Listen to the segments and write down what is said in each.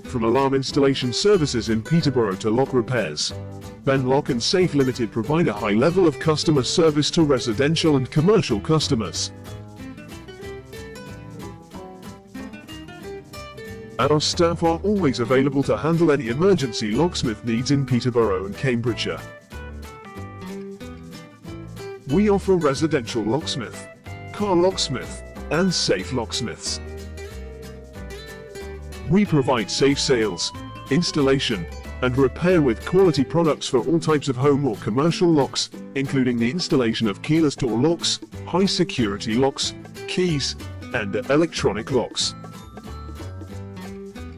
From alarm installation services in Peterborough to lock repairs, Benn Lock and Safe Limited provide a high level of customer service to residential and commercial customers. Our staff are always available to handle any emergency locksmith needs in Peterborough and Cambridgeshire. We offer residential locksmith, car locksmith, and safe locksmiths. We provide safe sales, installation, and repair with quality products for all types of home or commercial locks, including the installation of keyless door locks, high security locks, keys, and electronic locks.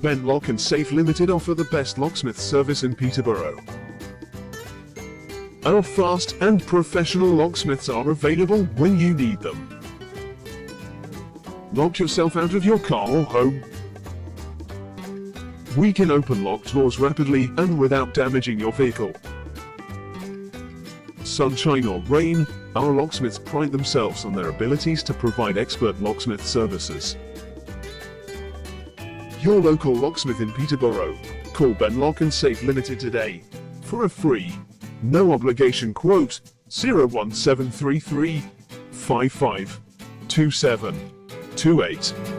Benn Lock and Safe Limited offer the best locksmith service in Peterborough. Our fast and professional locksmiths are available when you need them. Lock yourself out of your car or home? We can open locked doors rapidly and without damaging your vehicle. Sunshine or rain, our locksmiths pride themselves on their abilities to provide expert locksmith services. Your local locksmith in Peterborough. Call Benn Lock and Safe Limited today for a free, no obligation quote. 01733 55 27 28.